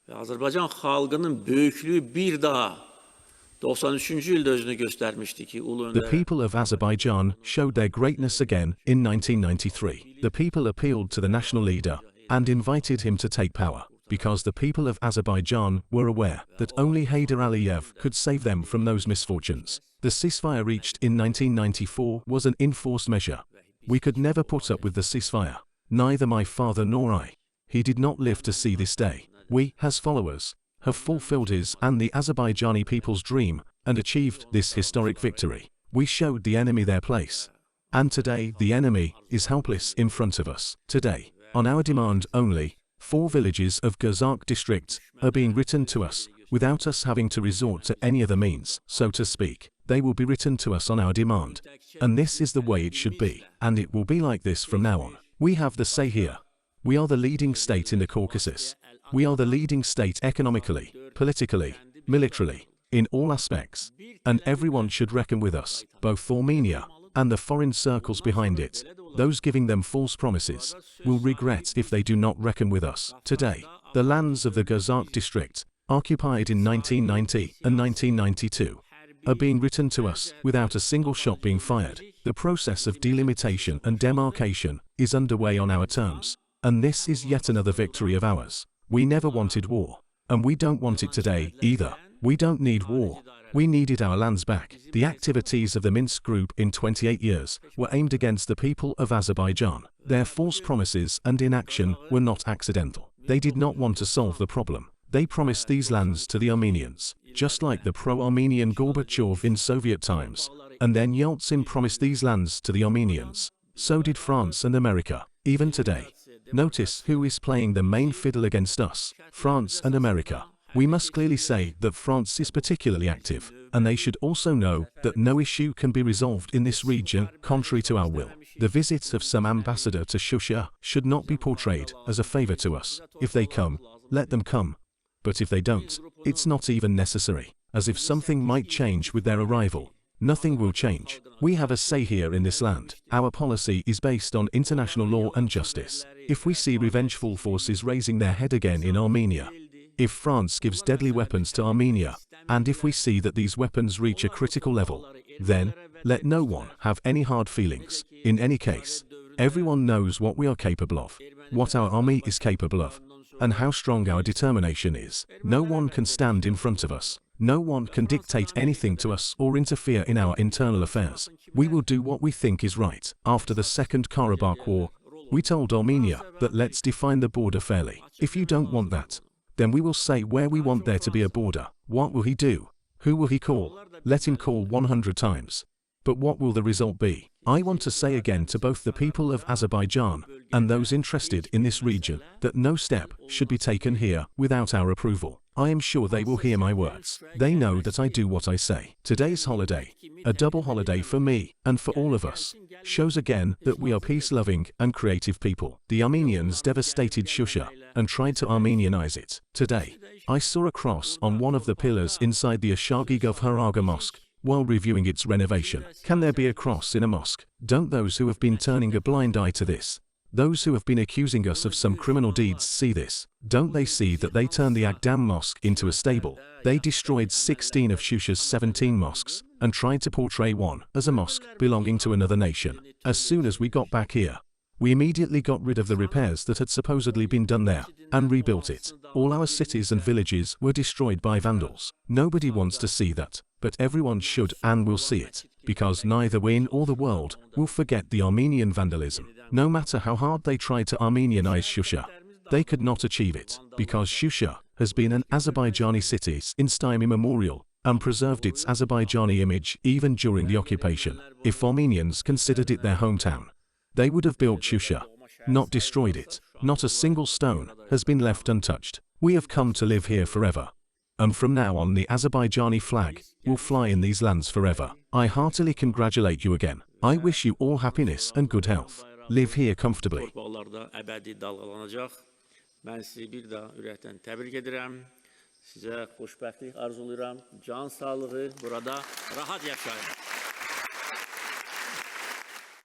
Ve Azerbaycan halkının büyüklüğü bir daha 93. yılda özünü göstermişti ki ulu The öndere. people of Azerbaijan showed their greatness again in 1993. The people appealed to the national leader and invited him to take power, because the people of Azerbaijan were aware that only Heydar Aliyev could save them from those misfortunes. The ceasefire reached in 1994 was an enforced measure. We could never put up with the ceasefire, neither my father nor I. He did not live to see this day. We, as followers, have fulfilled his and the Azerbaijani people's dream and achieved this historic victory. We showed the enemy their place. And today the enemy is helpless in front of us. Today, on our demand only, 4 villages of Gazak district are being written to us without us having to resort to any other means, so to speak. They will be written to us on our demand. And this is the way it should be, and it will be like this from now on. We have the say here. We are the leading state in the Caucasus. We are the leading state economically, politically, militarily, in all aspects. And everyone should reckon with us, both Armenia and the foreign circles behind it. Those giving them false promises will regret if they do not reckon with us. Today, the lands of the Gazak district, occupied in 1990 and 1992, are being written to us without a single shot being fired. The process of delimitation and demarcation is underway on our terms, and this is yet another victory of ours. We never wanted war, and we don't want it today either. We don't need war. We needed our lands back. The activities of the Minsk Group in 28 years were aimed against the people of Azerbaijan. Their false promises and inaction were not accidental. They did not want to solve the problem. They promised these lands to the Armenians, just like the pro-Armenian Gorbachev in Soviet times. And then Yeltsin promised these lands to the Armenians. So did France and America, even today. Notice who is playing the main fiddle against us, France and America. We must clearly say that France is particularly active, and they should also know that no issue can be resolved in this region contrary to our will. The visit of some ambassador to Shusha should not be portrayed as a favor to us. If they come, let them come. But if they don't, it's not even necessary, as if something might change with their arrival. Nothing will change. We have a say here in this land. Our policy is based on international law and justice. If we see revengeful forces raising their head again in Armenia, if France gives deadly weapons to Armenia, and if we see that these weapons reach a critical level, then let no one have any hard feelings. In any case, everyone knows what we are capable of, what our army is capable of, and how strong our determination is. No one can stand in front of us. No one can dictate anything to us or interfere in our internal affairs. We will do what we think is right. After the Second Karabakh War, we told Armenia that let's define the border fairly. If you don't want that, then we will say where we want there to be a border. What will he do? Who will he call? Let him call 100 times. But what will the result be? I want to say again to both the people of Azerbaijan and those interested in this region that no step should be taken here without our approval. I am sure they will hear my words. They know that I do what I say. Today's holiday, a double holiday for me and for all of us, shows again that we are peace-loving and creative people. The Armenians devastated Shusha and tried to Armenianize it. Today, I saw a cross on one of the pillars inside the Ashagigov Haraga Mosque while reviewing its renovation. Can there be a cross in a mosque? Don't those who have been turning a blind eye to this, those who have been accusing us of some criminal deeds, see this? Don't they see that they turned the Agdam Mosque into a stable? They destroyed 16 of Shusha's 17 mosques and tried to portray one as a mosque belonging to another nation. As soon as we got back here, we immediately got rid of the repairs that had supposedly been done there and rebuilt it. All our cities and villages were destroyed by vandals. Nobody wants to see that, but everyone should and will see it, because neither we nor the world will forget the Armenian vandalism. No matter how hard they tried to Armenianize Shusha, they could not achieve it, because Shusha has been an Azerbaijani city since time immemorial and preserved its Azerbaijani image even during the occupation. If Armenians considered it their hometown, they would have built Shusha, not destroyed it. Not a single stone has been left untouched. We have come to live here forever. And from now on the Azerbaijani flag will fly in these lands forever. I heartily congratulate you again. I wish you all happiness and good health. Live here comfortably. Ben sizi bir daha ürəkdən təbrik edirəm. Sizə xoşbəxtlik arzulayıram. Can sağlığı, burada rahat yaşayın.